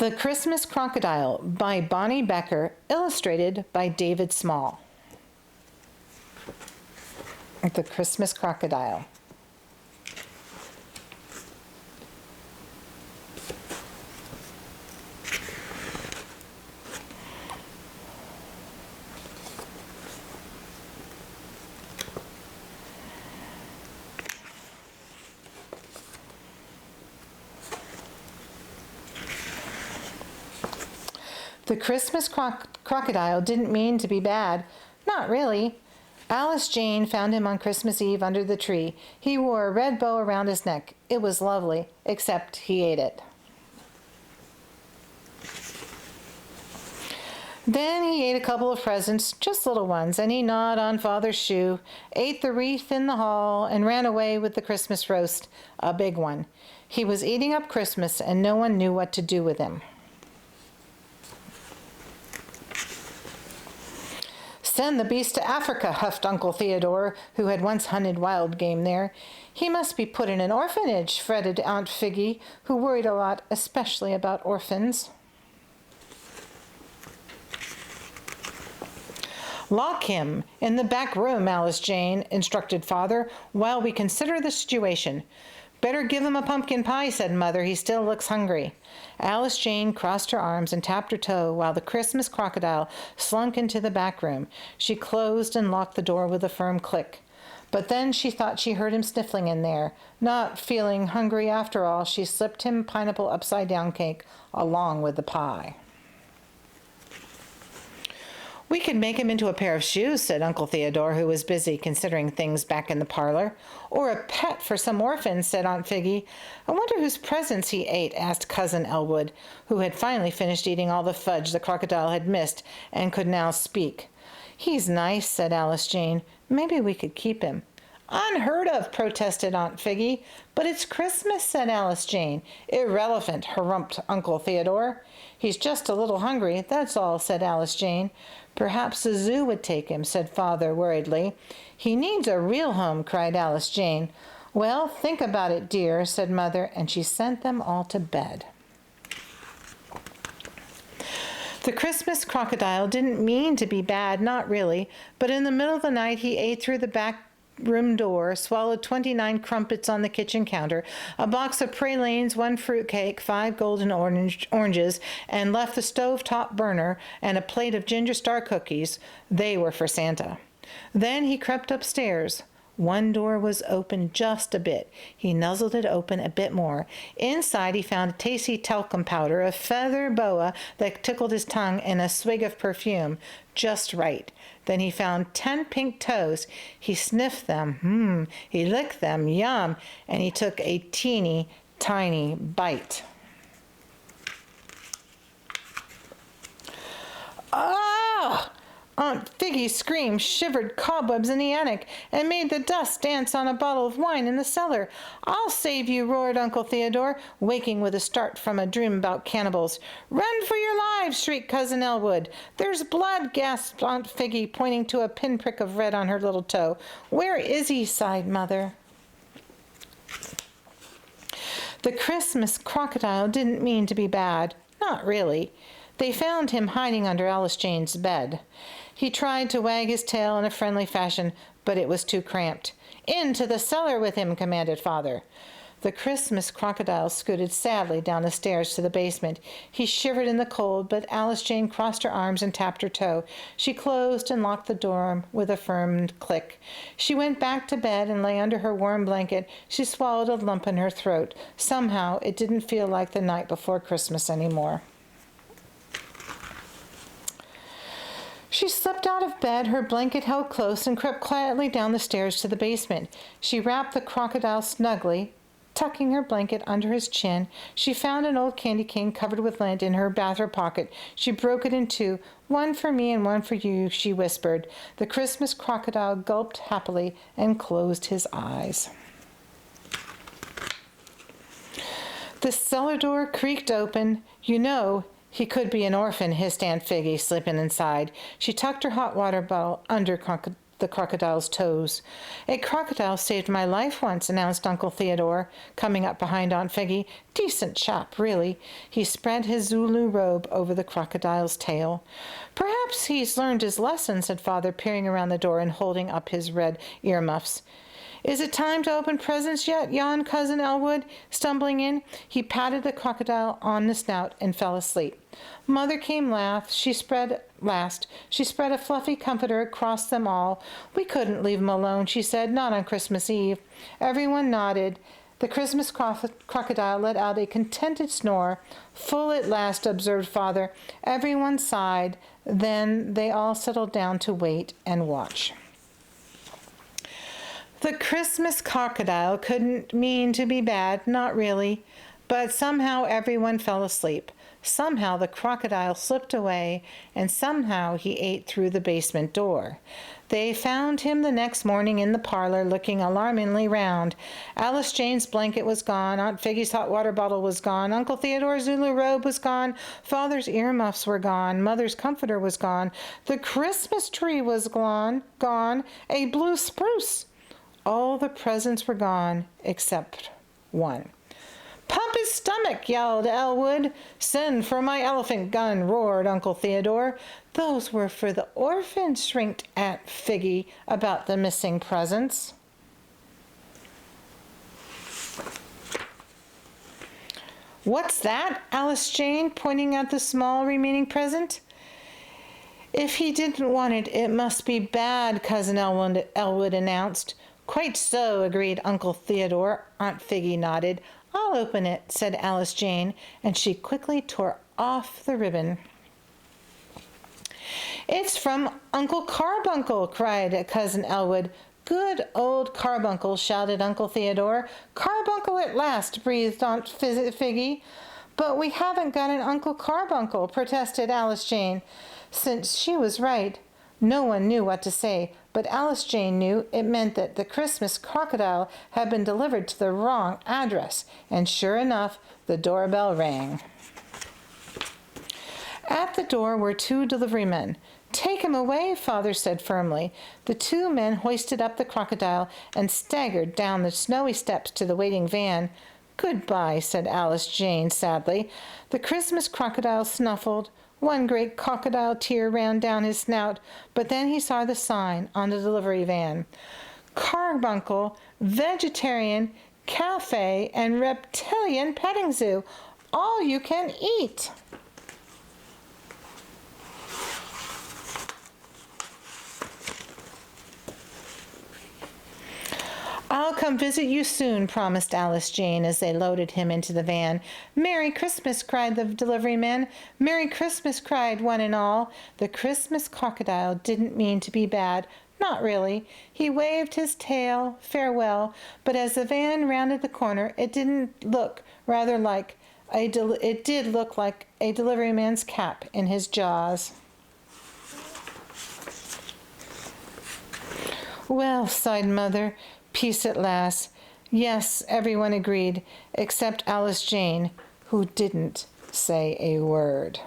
The Christmas Crocodile by Bonny Becker, illustrated by David Small. The Christmas Crocodile. The Christmas Crocodile didn't mean to be bad. Not really. Alice Jane found him on Christmas Eve under the tree. He wore a red bow around his neck. It was lovely, except he ate it. Then he ate a couple of presents, just little ones, and he gnawed on Father's shoe, ate the wreath in the hall, and ran away with the Christmas roast, a big one. He was eating up Christmas, and no one knew what to do with him. Send the beast to Africa, huffed Uncle Theodore, who had once hunted wild game there. He must be put in an orphanage, fretted Aunt Figgy, who worried a lot, especially about orphans. Lock him in the back room, Alice Jane instructed Father, while we consider the situation. Better give him a pumpkin pie, said Mother. He still looks hungry. Alice Jane crossed her arms and tapped her toe while the Christmas Crocodile slunk into the back room. She closed and locked the door with a firm click. But then she thought she heard him sniffling in there. Not feeling hungry after all, she slipped him pineapple upside-down cake along with the pie. We could make him into a pair of shoes, said Uncle Theodore, who was busy considering things back in the parlor. Or a pet for some orphans, said Aunt Figgy. I wonder whose presents he ate, asked Cousin Elwood, who had finally finished eating all the fudge the crocodile had missed and could now speak. He's nice, said Alice Jane. Maybe we could keep him. Unheard of, protested Aunt Figgy. But it's Christmas, said Alice Jane. Irrelevant, harumphed Uncle Theodore. He's just a little hungry, that's all, said Alice Jane. Perhaps the zoo would take him, said Father worriedly. He needs a real home, cried Alice Jane. Well, think about it, dear, said Mother, and she sent them all to bed. The Christmas Crocodile didn't mean to be bad, not really, but in the middle of the night he ate through the back room door, swallowed 29 crumpets on the kitchen counter, a box of pralines, 1 fruitcake, 5 golden oranges, and left the stove-top burner and a plate of ginger star cookies. They were for Santa. Then he crept upstairs. One door was open just a bit. He nuzzled it open a bit more. Inside he found a tasty talcum powder, a feather boa that tickled his tongue, and a swig of perfume. Just right. Then he found 10 pink toes. He sniffed them. He licked them. Yum. And he took a teeny, tiny bite. Ah! Aunt Figgy's scream shivered cobwebs in the attic and made the dust dance on a bottle of wine in the cellar. I'll save you, roared Uncle Theodore, waking with a start from a dream about cannibals. Run for your lives, shrieked Cousin Elwood. There's blood, gasped Aunt Figgy, pointing to a pinprick of red on her little toe. Where is he? Sighed Mother. The Christmas Crocodile didn't mean to be bad. Not really. They found him hiding under Alice Jane's bed. He tried to wag his tail in a friendly fashion, but it was too cramped. Into the cellar with him, commanded Father. The Christmas Crocodile scooted sadly down the stairs to the basement. He shivered in the cold, but Alice Jane crossed her arms and tapped her toe. She closed and locked the door with a firm click. She went back to bed and lay under her warm blanket. She swallowed a lump in her throat. Somehow it didn't feel like the night before Christmas anymore. She slipped out of bed, her blanket held close, and crept quietly down the stairs to the basement. She wrapped the crocodile snugly, tucking her blanket under his chin. She found an old candy cane covered with lint in her bathrobe pocket. She broke it in two. One for me and one for you, she whispered. The Christmas Crocodile gulped happily and closed his eyes. The cellar door creaked open. You know, he could be an orphan, hissed Aunt Figgy, slipping inside. She tucked her hot water bottle under the crocodile's toes. "A crocodile saved my life once," announced Uncle Theodore, coming up behind Aunt Peggy. "Decent chap, really." He spread his Zulu robe over the crocodile's tail. "Perhaps he's learned his lesson," said Father, peering around the door and holding up his red earmuffs. "Is it time to open presents yet?" yawned Cousin Elwood, stumbling in. He patted the crocodile on the snout and fell asleep. Mother came last. She spread a fluffy comforter across them all. "We couldn't leave him alone," she said, "not on Christmas Eve." Everyone nodded. The Christmas crocodile let out a contented snore. "Full at last," observed Father. Everyone sighed. Then they all settled down to wait and watch. The Christmas crocodile couldn't mean to be bad, not really, but somehow everyone fell asleep. Somehow the crocodile slipped away, and somehow he ate through the basement door. They found him the next morning in the parlor, looking alarmingly round. Alice Jane's blanket was gone, Aunt Figgy's hot water bottle was gone, Uncle Theodore's Zulu robe was gone, Father's earmuffs were gone, Mother's comforter was gone, the Christmas tree was gone, a blue spruce. All the presents were gone except one. "Pump his stomach!" yelled Elwood. "Send for my elephant gun!" roared Uncle Theodore. "Those were for the orphans," shrieked Aunt Figgy about the missing presents. "What's that?" Alice Jane, pointing at the small remaining present. "If he didn't want it, it must be bad," Cousin Elwood announced. "Quite so," agreed Uncle Theodore. Aunt Figgy nodded. "I'll open it," said Alice Jane, and she quickly tore off the ribbon. "It's from Uncle Carbuncle!" cried Cousin Elwood. "Good old Carbuncle!" shouted Uncle Theodore. "Carbuncle at last!" breathed Aunt Figgy. "But we haven't got an Uncle Carbuncle," protested Alice Jane. Since she was right, no one knew what to say, but Alice Jane knew it meant that the Christmas crocodile had been delivered to the wrong address, and sure enough, the doorbell rang. At the door were two delivery men. "Take him away," Father said firmly. The two men hoisted up the crocodile and staggered down the snowy steps to the waiting van. "Goodbye," said Alice Jane sadly. The Christmas crocodile snuffled. One great crocodile tear ran down his snout, but then he saw the sign on the delivery van. "Carbuncle, Vegetarian, Cafe, and Reptilian Petting Zoo. All you can eat." "I'll come visit you soon," promised Alice Jane as they loaded him into the van. "Merry Christmas!" cried the delivery men. "Merry Christmas!" cried one and all. The Christmas crocodile didn't mean to be bad. Not really. He waved his tail farewell, but as the van rounded the corner, it did look like a delivery man's cap in his jaws. "Well," sighed Mother, "peace at last." Yes, everyone agreed, except Alice Jane, who didn't say a word.